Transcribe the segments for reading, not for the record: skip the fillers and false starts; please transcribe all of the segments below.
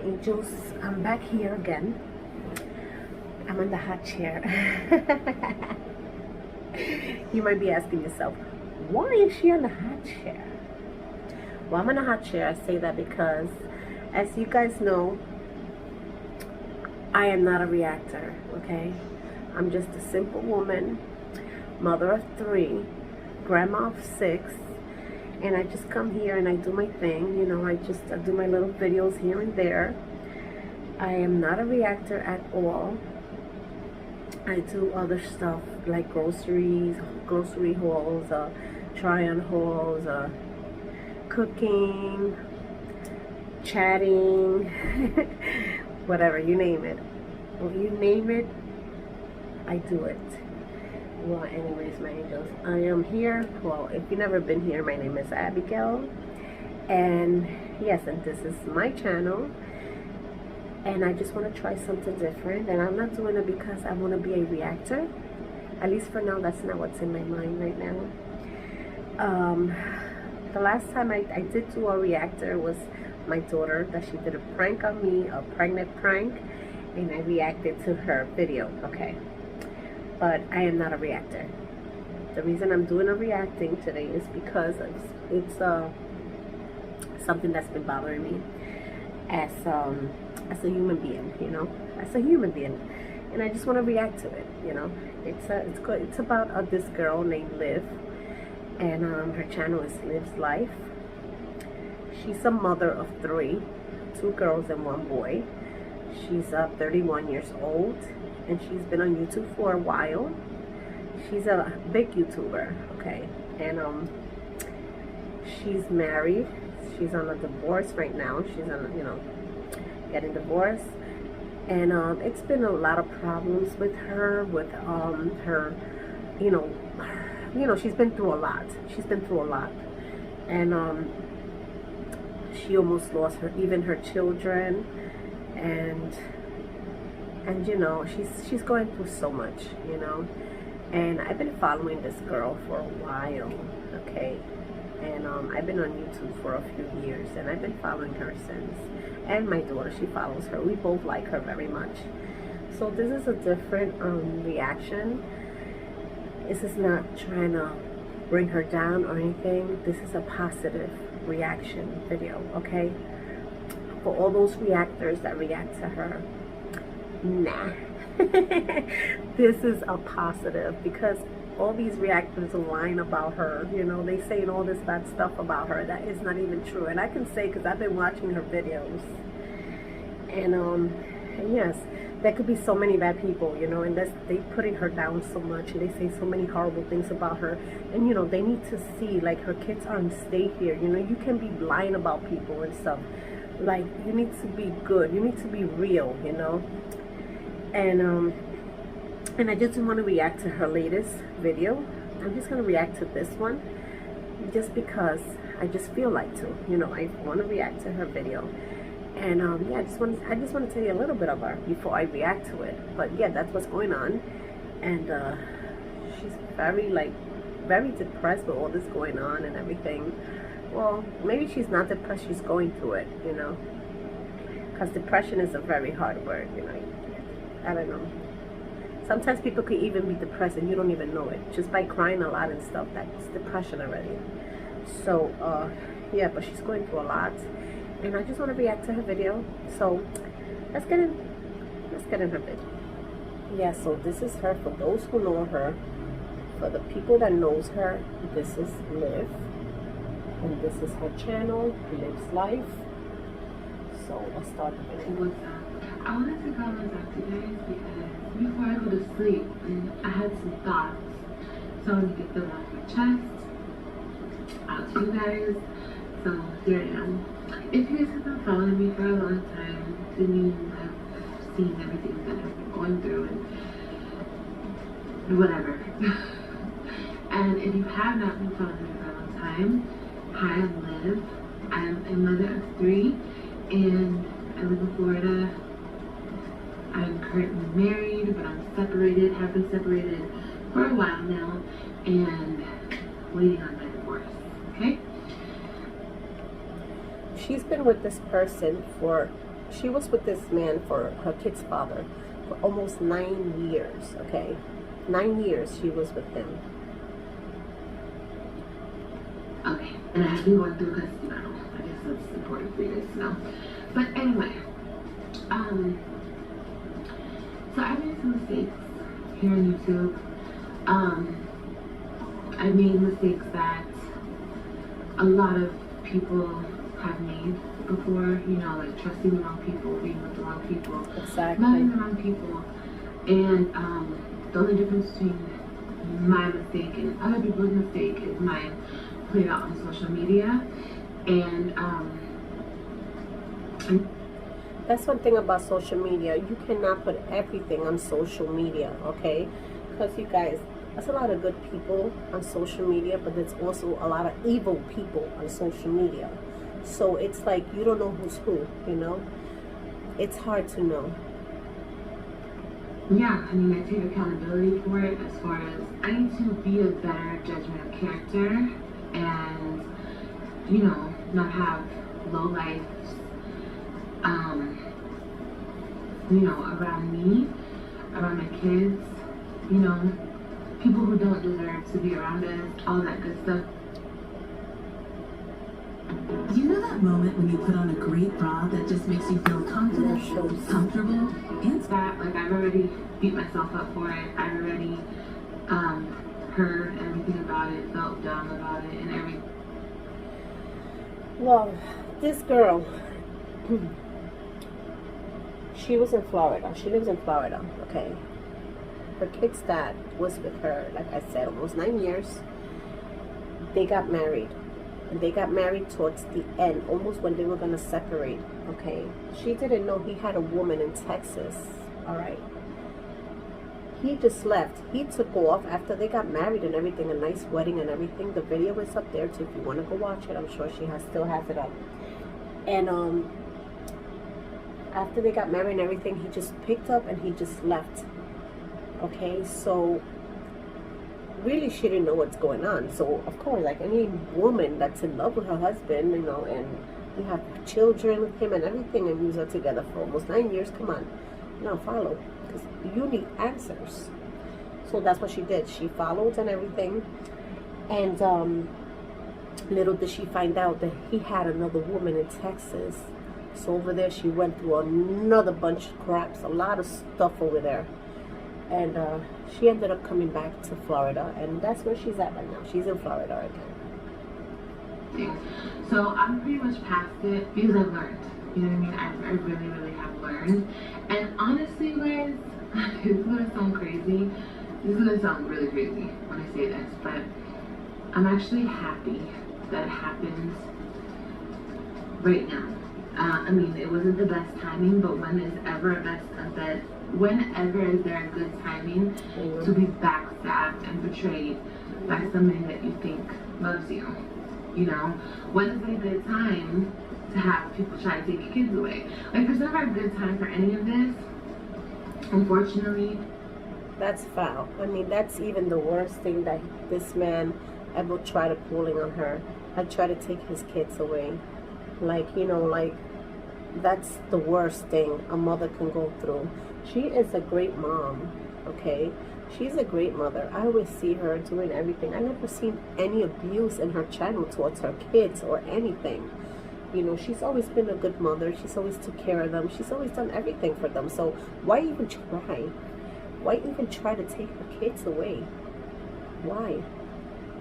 angels, I'm back here again. I'm on the hot chair. You might be asking yourself, why is she on the hot chair? Well, I'm on a hot chair. I say that because, as you guys know, I am not a reactor, okay? I'm just a simple woman, mother of 3, grandma of 6, and I just come here and I do my thing, you know, I do my little videos here and there. I am not a reactor at all. I do other stuff like grocery hauls, try-on hauls, cooking, chatting, whatever, you name it. When you name it, I do it. Well, anyways, my angels, I am here. Well, if you've never been here, my name is Abigail, and yes, and this is my channel, and I just want to try something different, and I'm not doing it because I want to be a reactor. At least for now, that's not what's in my mind right now. The last time I did do a reactor was my daughter, that she did a prank on me, a pregnant prank, and I reacted to her video, okay? But I am not a reactor. The reason I'm doing a reacting today is because it's something that's been bothering me as a human being, you know, as a human being, and I just want to react to it, you know. It's about this girl named LIV, and her channel is LIV's Life. She's a mother of 3, 2 girls and 1 boy. She's 31 years old, and she's been on YouTube for a while. She's a big YouTuber, okay, and she's married. She's on a divorce right now. She's on, you know, getting divorced, and it's been a lot of problems with her, with her, you know, she's been through a lot. And she almost lost her children, and you know, she's going through so much, you know. And I've been following this girl for a while, okay, and I've been on YouTube for a few years, and I've been following her since. And my daughter, she follows her. We both like her very much. So this is a different reaction. This is not trying to bring her down or anything. This is a positive reaction video, okay? For all those reactors that react to her, nah. This is a positive, because all these reactors are lying about her, you know. They saying all this bad stuff about her that is not even true. And I can say, because I've been watching her videos, and yes, there could be so many bad people, you know, and they putting her down so much, and they say so many horrible things about her. And you know, they need to see, like, her kids aren't stay here, you know. You can be lying about people and stuff. Like, you need to be good, you need to be real, you know. And I just want to react to her latest video. I'm just going to react to this one just because I just feel like to, you know. I want to react to her video. And yeah, I just want to tell you a little bit of her before I react to it. But yeah, that's what's going on. And she's very depressed with all this going on and everything. Well, maybe she's not depressed, she's going through it, you know. Because depression is a very hard word, you know. I don't know. Sometimes people could even be depressed and you don't even know it. Just by crying a lot and stuff, that's depression already. So, yeah, but she's going through a lot. And I just want to react to her video. So, let's get in her video. Yeah, so this is her. For those who know her, for the people that knows her, this is LIV. And this is her channel, LIV's Life. So, let's start the video. What's up? I wanted to come and talk to you guys because before I go to sleep, I had some thoughts. So I wanted to get them off my chest, out to you guys. So here I am. If you guys have been following me for a long time, then you have seen everything that I've been going through and whatever. And if you have not been following me for a long time, hi, I'm LIV. I'm a mother of 3, and I live in Florida. I'm currently married, but I'm separated, have been separated for a while now, and waiting on my divorce, okay? She's been with this person for she was with this man, for her kid's father, for almost 9 years, okay? 9 years she was with him. Okay, and I have been going through because, you know, I guess that's important for you guys to know. But anyway, so I made some mistakes here on YouTube. I made mistakes that a lot of people have made before, you know, like trusting the wrong people, being with the wrong people, Exactly. loving the wrong people. And the only difference between my mistake and other people's mistake is mine played out on social media. And that's one thing about social media. You cannot put everything on social media, okay? Because you guys, there's a lot of good people on social media, but there's also a lot of evil people on social media. So it's like you don't know who's who, you know? It's hard to know. yeah, I mean, I take accountability for it as far as I need to be a better judgment of character and, you know, not have low lives, you know, around me, around my kids, you know, people who don't deserve to be around us, all that good stuff. Do you know that moment when you put on a great bra that just makes you feel confident, comfortable, and That, like, I've already beat myself up for it. I've already heard everything about it, felt dumb about it, and everything. Well, this girl, she was in Florida. She lives in Florida, okay? Her kid's dad was with her, like I said, almost 9 years. They got married. And they got married towards the end, almost when they were going to separate, okay? She didn't know he had a woman in Texas, all right? He just left. He took off after they got married and everything, a nice wedding and everything. The video is up there too if you want to go watch it. I'm sure she still has it up. And after they got married and everything, he just picked up and he just left. Okay, so really she didn't know what's going on. So of course, like any woman that's in love with her husband, you know, and you have children with him and everything, and you are together for almost 9 years, come on, you know, follow, because you need answers. So that's what she did. She followed and everything, and little did she find out that he had another woman in Texas. So over there she went through another bunch of craps, a lot of stuff over there. And she ended up coming back to Florida, and that's where she's at right now. She's in Florida again. So I'm pretty much past it because I've learned. You know what I mean? I really, really have learned. And honestly, guys, it's gonna sound crazy. This is gonna sound really crazy when I say this, but I'm actually happy that it happened right now. I mean, it wasn't the best timing, but when is ever whenever is there a good timing to be backstabbed and betrayed by somebody that you think loves you? You know, when is it a good time to have people try to take your kids away? Like, there's never a good time for any of this, unfortunately. That's foul. I mean, that's even the worst thing that this man ever tried to pulling on her. I try to take his kids away. Like, you know, like, that's the worst thing a mother can go through. She is a great mom, okay? She's a great mother. I always see her doing everything. I never seen any abuse in her channel towards her kids or anything. You know, she's always been a good mother. She's always took care of them. She's always done everything for them. So why even try? Why even try to take her kids away? Why?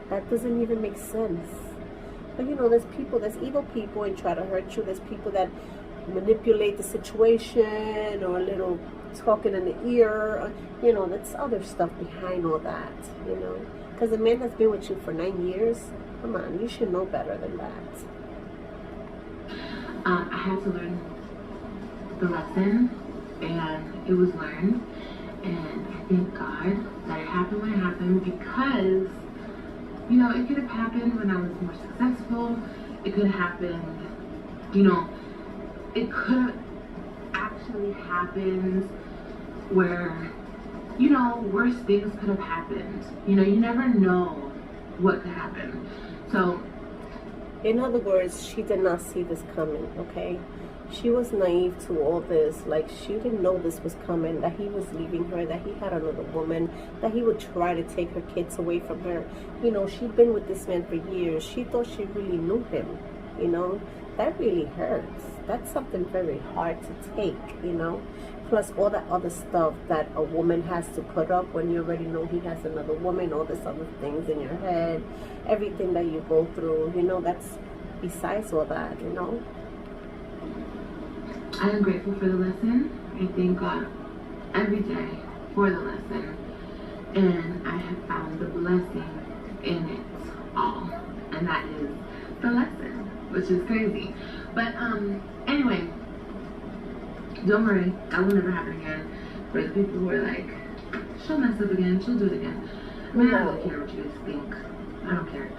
That doesn't even make sense. But you know, there's people, there's evil people and try to hurt you. There's people that manipulate the situation, or a little talking in the ear, you know, that's other stuff behind all that, you know, because a man that's been with you for 9 years, come on, you should know better than that. I had to learn the lesson, and it was learned, and I thank God that it happened when it happened, because, you know, it could have happened when I was more successful. It could have happened, you know, it could have actually happened where, you know, worse things could have happened. You know, you never know what could happen. So, in other words, she did not see this coming, okay? She was naive to all this. Like, she didn't know this was coming, that he was leaving her, that he had another woman, that he would try to take her kids away from her. You know, she'd been with this man for years. She thought she really knew him, you know. That really hurts. That's something very hard to take, you know. Plus all that other stuff that a woman has to put up when you already know he has another woman, all this other things in your head, everything that you go through, you know, that's besides all that, you know. I am grateful for the lesson. I thank God every day for the lesson. And I have found the blessing in it all. And that is the lesson, which is crazy. But anyway, don't worry, that will never happen again. For the people who are like, she'll mess up again, she'll do it again. I mean, I don't care what you guys think. I don't care.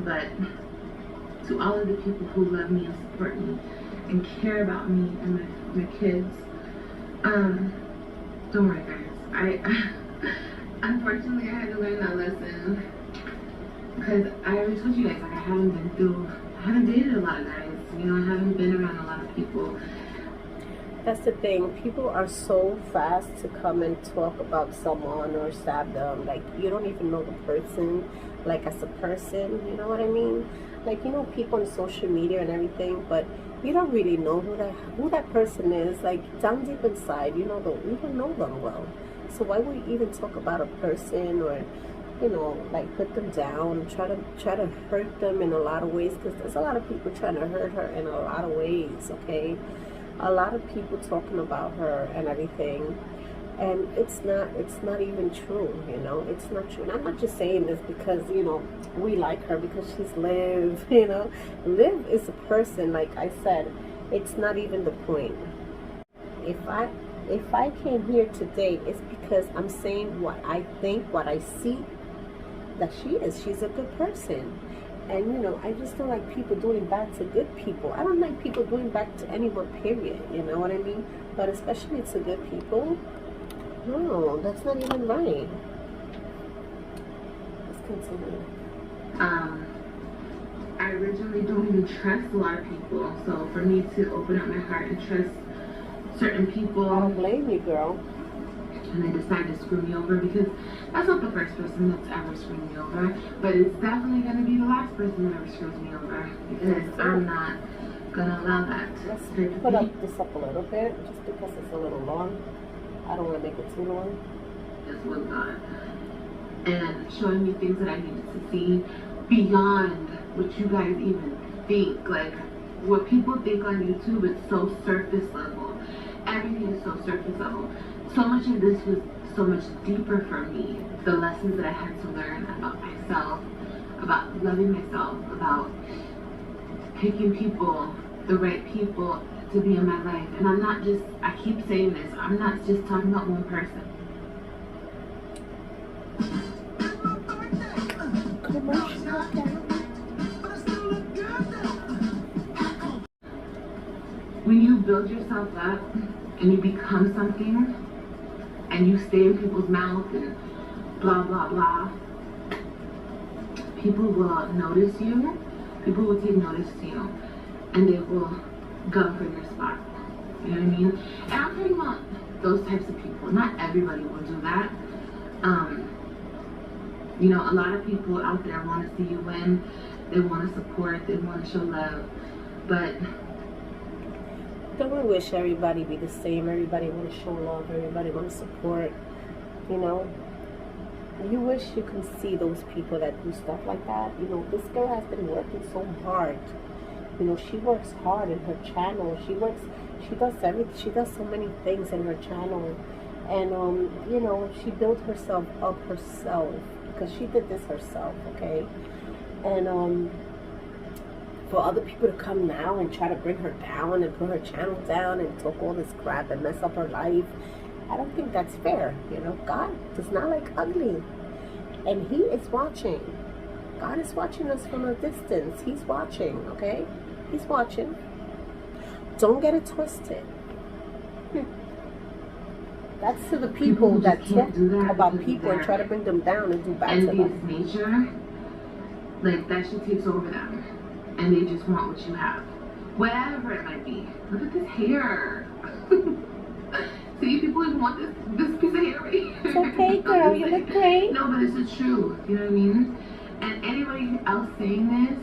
But to all of the people who love me and support me and care about me and my kids, don't worry, guys. I unfortunately I had to learn that lesson because I already told you guys, like, I haven't dated a lot of guys. You know, I haven't been around a lot of people. That's the thing. People are so fast to come and talk about someone or stab them. Like, you don't even know the person, like, as a person. You know what I mean? Like, you know, people on social media and everything, but you don't really know who that person is. Like, down deep inside, you don't know them well. So why would you even talk about a person or, you know, like, put them down, try to hurt them in a lot of ways? Because there's a lot of people trying to hurt her in a lot of ways. Okay. A lot of people talking about her and everything, and it's not even true, you know. It's not true. And I'm not just saying this because, you know, we like her because she's Liv, you know. Liv is a person, like I said. It's not even the point. If I came here today, it's because I'm saying what I think, what I see that she is. She's a good person. And, you know, I just don't like people doing bad to good people. I don't like people doing bad to anyone, period. You know what I mean? But especially to good people. No, that's not even right. Let's continue. I originally don't even trust a lot of people. So for me to open up my heart and trust certain people. I don't blame you, girl. And they decide to screw me over, because that's not the first person that's ever screwed me over, but it's definitely going to be the last person that ever screws me over, because I'm not going to allow that. Let's put this up a little bit, just because it's a little long. I don't want to make it too long. Just with God. And showing me things that I needed to see beyond what you guys even think. Like, what people think on YouTube is so surface level. Everything is so surface level. So much of this was so much deeper for me. The lessons that I had to learn about myself, about loving myself, about picking people, the right people to be in my life. And I'm not just, I keep saying this, I'm not just talking about one person. When you build yourself up and you become something, and you stay in people's mouth and blah, blah, blah, people will notice you, people will take notice to you, and they will go for your spot. You know what I mean? And I'm talking about those types of people. Not everybody will do that. You know, a lot of people out there want to see you win. They want to support, they want to show love, but don't we wish everybody be the same? Everybody want to show love, everybody want to support, you know. You wish you can see those people that do stuff like that. You know, this girl has been working so hard. You know, she works hard in her channel. She does everything. She does so many things in her channel. And, you know, she built herself up herself, because she did this herself, okay? And, for other people to come now and try to bring her down and put her channel down and talk all this crap and mess up her life, I don't think that's fair. You know, God does not like ugly, and He is watching. God is watching us from a distance. He's watching, okay? He's watching. Don't get it twisted. That's to the people that talk about people and try to bring them down and do bad to them. Envious nature, like, that shit takes over them. And they just want what you have. whatever it might be. Look at this hair. See, people even want this piece of hair right here. It's okay, girl. You look great. No, but it's the truth. You know what I mean? And anybody else saying this,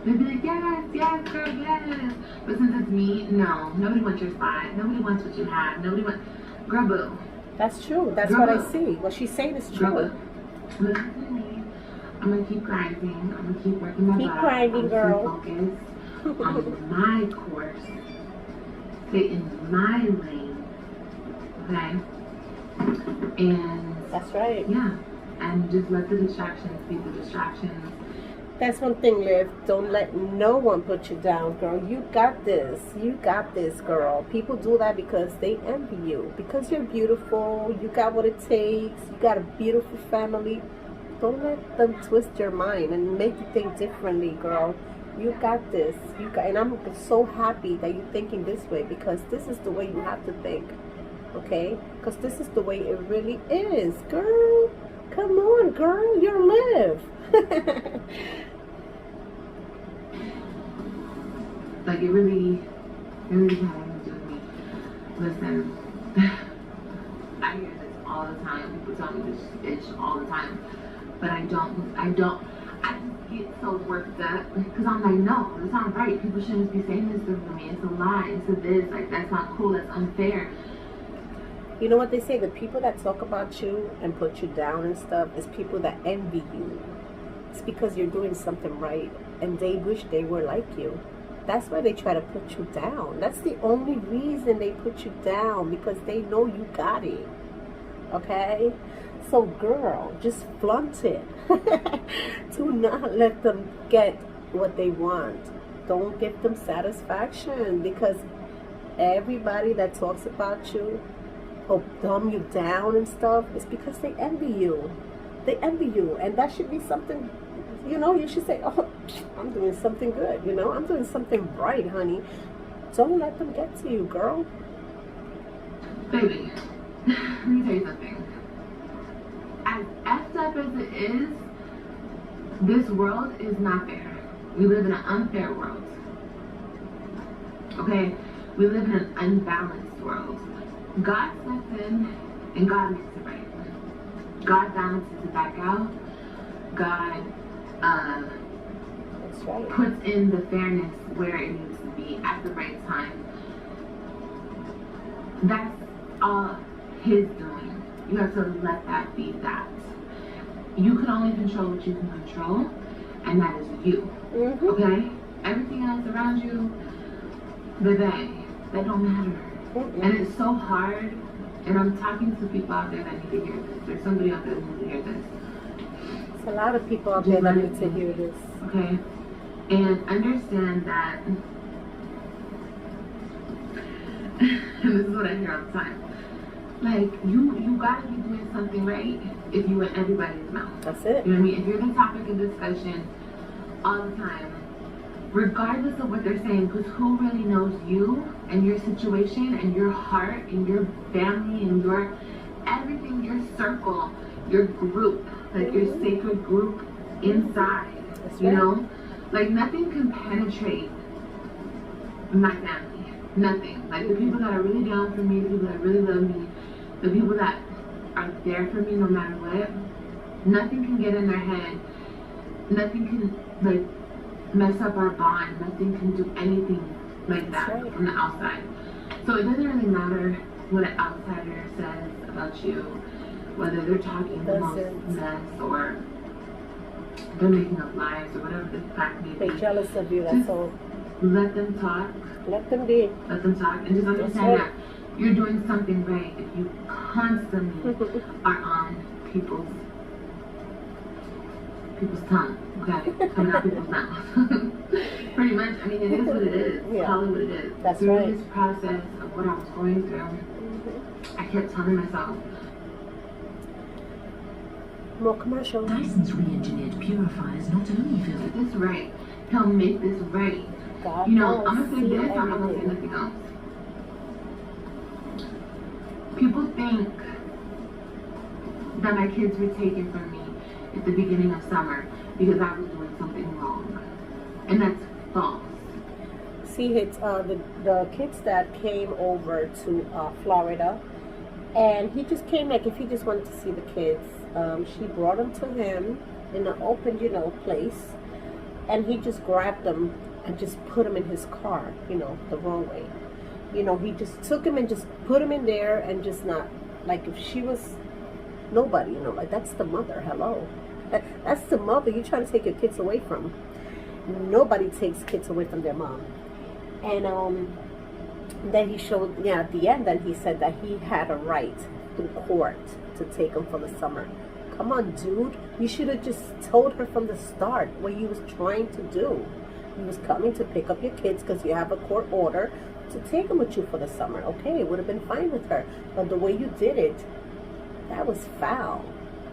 they'd be like, yes, girl, yes. But since it's me, no. Nobody wants your spot. Nobody wants what you have. Nobody wants... Girl, boo. That's true. That's Girl, what I boo. see. What she's saying is Girl, true. boo. Listen to me. I'm going to keep grinding. I'm going to keep working my butt. Keep grinding, girl. Focus on my course. Stay in my lane. Okay? And... That's right. Yeah. And just let the distractions be the distractions. That's one thing, Liv. Don't let no one put you down, girl. You got this. You got this, girl. People do that because they envy you. Because you're beautiful. You got what it takes. You got a beautiful family. Don't let them twist your mind and make you think differently, girl. You got this. And I'm so happy that you're thinking this way, because this is the way you have to think. Okay? Because this is the way it really is, girl. Come on, girl. You're Liv. Like, it really kind of has to do with me. Listen, I hear this all the time. People tell me this bitch all the time. But I just get so worked up. Because I'm like, no, that's not right. People shouldn't be saying this to me. It's a lie. It's a this. Like, that's not cool. That's unfair. You know what they say? The people that talk about you and put you down and stuff is people that envy you. It's because you're doing something right and they wish they were like you. That's why they try to put you down. That's the only reason they put you down, because they know you got it. Okay? So girl, just flaunt it. Do not let them get what they want. Don't give them satisfaction, because everybody that talks about you or dumb you down and stuff is because they envy you. They envy you, and that should be something, you know, you should say, oh, I'm doing something good, you know, I'm doing something right, honey. Don't let them get to you, girl. Baby, let me tell you something. As effed up as it is, this world is not fair. We live in an unfair world. Okay? We live in an unbalanced world. God steps in and God makes it right. God balances it back out. God That's right. puts in the fairness where it needs to be at the right time. That's all His doing. You have to let that be that. You can only control what you can control, and that is you. Mm-hmm. Okay? Everything else around you, baby, that don't matter. Mm-mm. And it's so hard. And I'm talking to people out there that need to hear this. There's somebody out there that needs to hear this. There's a lot of people out there that need to hear this. Okay? And understand that, and this is what I hear all the time, like, you gotta be doing something right if you in everybody's mouth. That's it. You know what I mean? If you're the topic of discussion all the time, regardless of what they're saying, because who really knows you and your situation and your heart and your family and your everything, your circle, your group, like your sacred group inside. That's you right. know? Like, nothing can penetrate my family. Nothing. Like, the people that are really down for me, the people that really love me, the people that are there for me no matter what, nothing can get in their head. Nothing can, like, mess up our bond. Nothing can do anything like that from the outside. So it doesn't really matter what an outsider says about you, whether they're talking the most mess or they're making up lies or whatever the fact may be. They're jealous of you, that's all. Let them talk. Let them be. Let them talk, and just understand that you're doing something right if you constantly are on people's tongue, okay? Coming out people's mouths. Pretty much, I mean, it is what it is. Yeah. Call it what it is. That's through right. this process of what I was going through, I kept telling myself, more commercial. Dyson's re-engineered purifiers not only get filter this right. He'll make this right. God You know, knows, I'm gonna say see this, I'm not gonna say everything. nothing else. People think that my kids were taken from me at the beginning of summer because I was doing something wrong. And that's false. see his the kids that came over to Florida, and he just came like if he just wanted to see the kids. She brought them to him in an open, place, and he just grabbed them and just put them in his car, the wrong way. He just took him and just put him in there and just not, like if she was nobody, like that's the mother, hello. That's the mother you're trying to take your kids away from. Nobody takes kids away from their mom. And then he showed, at the end, then he said that he had a right through court to take him for the summer. Come on, dude. You should have just told her from the start what you was trying to do. You was coming to pick up your kids because you have a court order to take them with you for the summer. Okay, it would have been fine with her. But the way you did it, that was foul.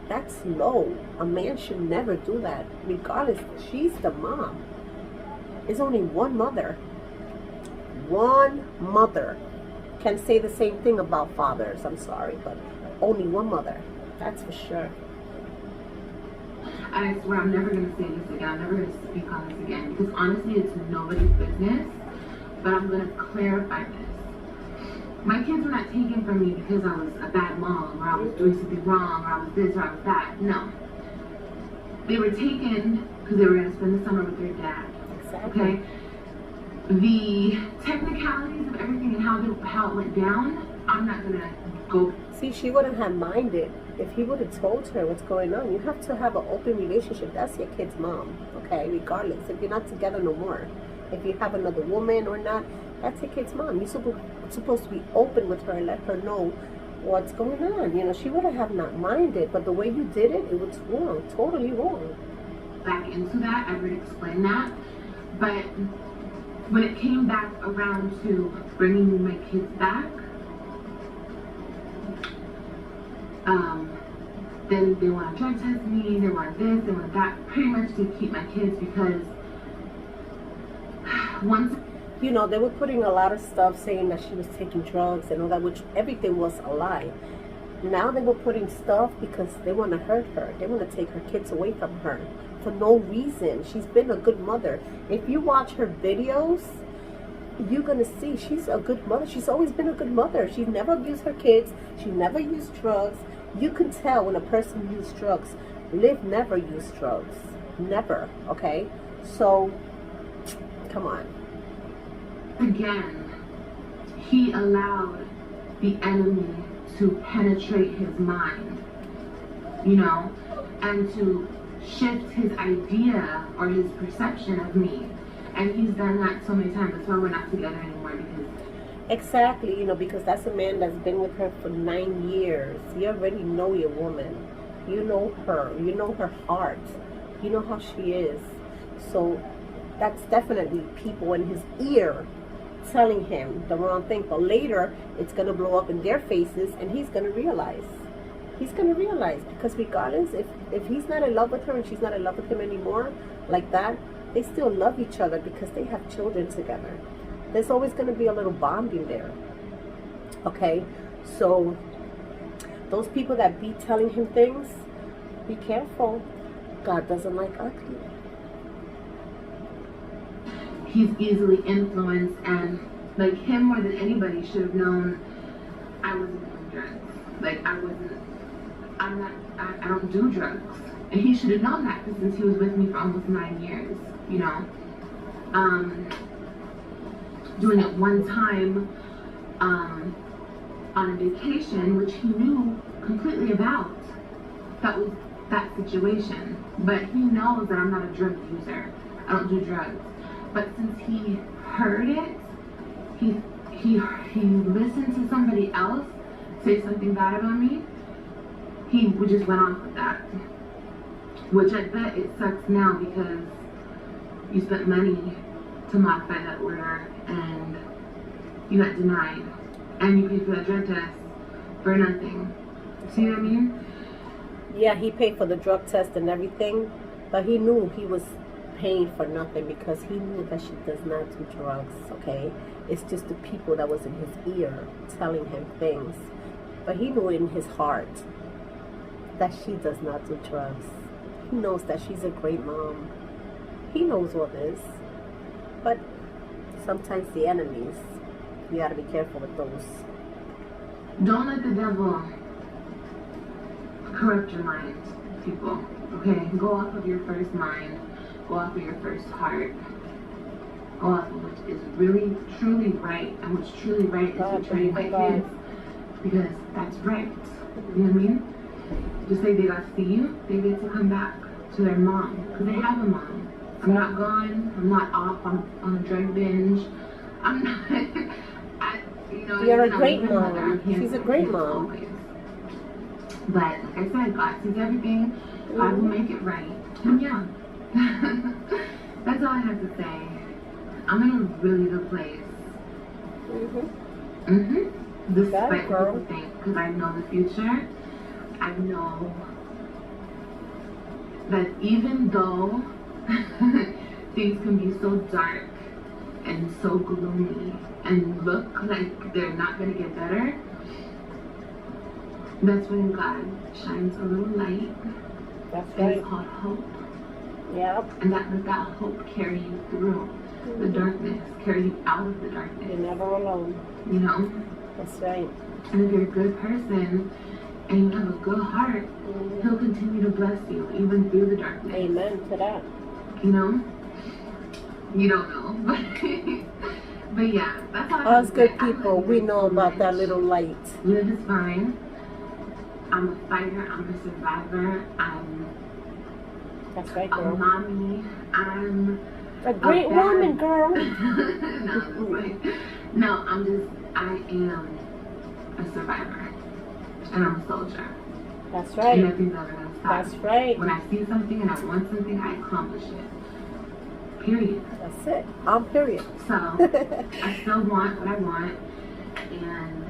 That's low. A man should never do that. Regardless, she's the mom. There's only one mother. One mother can say the same thing about fathers. I'm sorry, but only one mother. That's for sure. I swear I'm never going to say this again. I'm never going to speak on this again. Because honestly, it's nobody's business. But I'm going to clarify this. My kids were not taken from me because I was a bad mom, or I was doing something wrong, or I was this, or I was that. No. They were taken because they were going to spend the summer with their dad. Exactly. Okay? The technicalities of everything and how it went down, I'm not going to go. See, she wouldn't have minded if he would have told her what's going on. You have to have an open relationship. That's your kid's mom, okay? Regardless, if you're not together no more. If you have another woman or not, that's your kid's mom. You're supposed to be open with her and let her know what's going on. She would have not minded, but the way you did it, it was wrong, totally wrong. Back into that, I would explain that, but when it came back around to bringing my kids back, then they want to drug test me, they want this, they want that, pretty much to keep my kids because once... they were putting a lot of stuff saying that she was taking drugs and all that, which everything was a lie. Now they were putting stuff because they want to hurt her. They want to take her kids away from her for no reason. She's been a good mother. If you watch her videos, you're going to see she's a good mother. She's always been a good mother. She never abused her kids. She never used drugs. You can tell when a person used drugs. Liv never used drugs. Never, okay? So, come on. Again, he allowed the enemy to penetrate his mind, and to shift his idea or his perception of me. And he's done that so many times. That's why we're not together anymore, because... Exactly, because that's a man that's been with her for 9 years. You already know your woman. You know her. You know her heart. You know how she is. So that's definitely people in his ear telling him the wrong thing. But later, it's going to blow up in their faces, and he's going to realize. He's going to realize, because regardless, if he's not in love with her and she's not in love with him anymore, like that, they still love each other because they have children together. There's always going to be a little bonding there. Okay? So, those people that be telling him things, be careful. God doesn't like ugly. He's easily influenced, and like him more than anybody should have known I wasn't doing drugs. Like I don't do drugs. And he should have known that since he was with me for almost 9 years, doing it one time on a vacation, which he knew completely about. That was that situation. But he knows that I'm not a drug user. I don't do drugs. But since he heard it, he listened to somebody else say something bad about me, he just went off with that. Which I bet it sucks now because you spent money to modify that order and you got denied. And you paid for that drug test for nothing. See what I mean? Yeah, he paid for the drug test and everything, but he knew he was paying for nothing because he knew that she does not do drugs, okay? It's just the people that was in his ear telling him things. But he knew in his heart that she does not do drugs. He knows that she's a great mom. He knows all this. But sometimes the enemies. You gotta be careful with those. Don't let the devil corrupt your mind, people. Okay? Go off of your first mind. Go off of your first heart. Go off of what is really, truly right. And what's truly right is to train my kids. Because that's right. You know what I mean? Just like they got to see you, they get to come back to their mom. Because they have a mom. I'm not gone. I'm not off on a drug binge. I'm not... You're a great mom. She's a great mom. Always. But like I said, God sees everything. God will make it right. And yeah, that's all I have to say. I'm in a really good place. Despite what people think, because I know the future. I know that even though things can be so dark and so gloomy and look like they're not going to get better, that's when God shines a little light. That's right. It's called hope. Yep. And let that hope carry you through the darkness, carry you out of the darkness. You're never alone. You know? That's right. And if you're a good person and you have a good heart, He'll continue to bless you even through the darkness. Amen to that. You know? You don't know. But yeah, that's all. Us good people, we know about that little light. Live is fine. I'm a fighter. I'm a survivor. That's right, a girl. mommy. I'm a great woman, girl. No, I am a survivor. And I'm a soldier. That's right. And nothing's ever going to stop That's me. right. When I see something and I want something, I accomplish it. Period. That's it. I'm period. So, I still want what I want. And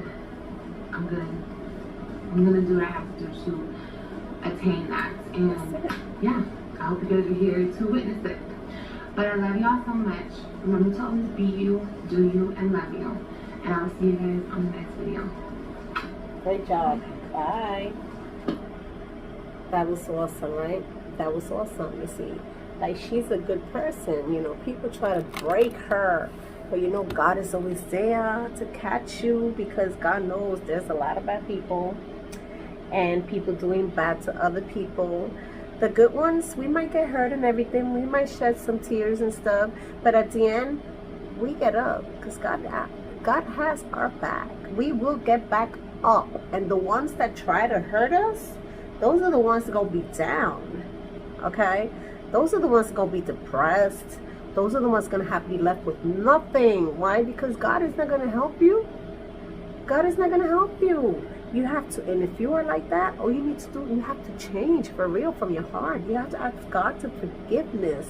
I'm gonna do what I have to do to attain that. And yeah, I hope you guys are here to witness it. But I love y'all so much. Remember to always be you, do you, and love you. And I will see you guys on the next video. Great job. Bye. That was awesome, right? That was awesome. You see, like, she's a good person. You know, people try to break her. But you know, God is always there to catch you, because God knows there's a lot of bad people and people doing bad to other people. The good ones, we might get hurt and everything. We might shed some tears and stuff. But at the end, we get up, because God has our back. We will get back up. And the ones that try to hurt us, those are the ones that are going to be down. Okay? Those are the ones that are going to be depressed. Those are the ones going to have to be left with nothing. Why? Because God is not going to help you. God is not going to help you. You have to, and if you are like that, all you need to do, you have to change for real from your heart. You have to ask God to forgiveness.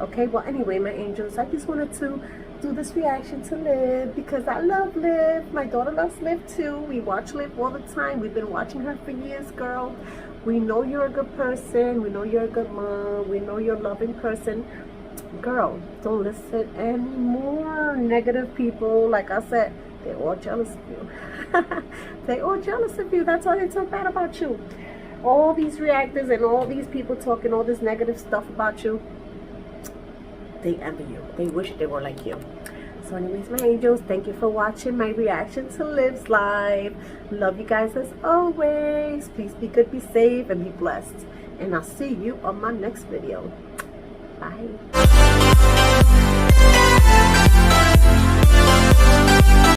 Okay, well, anyway, my angels, I just wanted to do this reaction to Liv, because I love Liv. My daughter loves Liv too. We watch Liv all the time. We've been watching her for years, girl. We know you're a good person. We know you're a good mom. We know you're a loving person. Girl, don't listen anymore. Negative people, like I said, they're all jealous of you. They're all jealous of you. That's why they talk bad about you. All these reactors and all these people talking all this negative stuff about you, they envy you. They wish they were like you. So anyways, my angels, thank you for watching my reaction to Liv's live. Love you guys as always. Please be good, be safe, and be blessed. And I'll see you on my next video. Bye.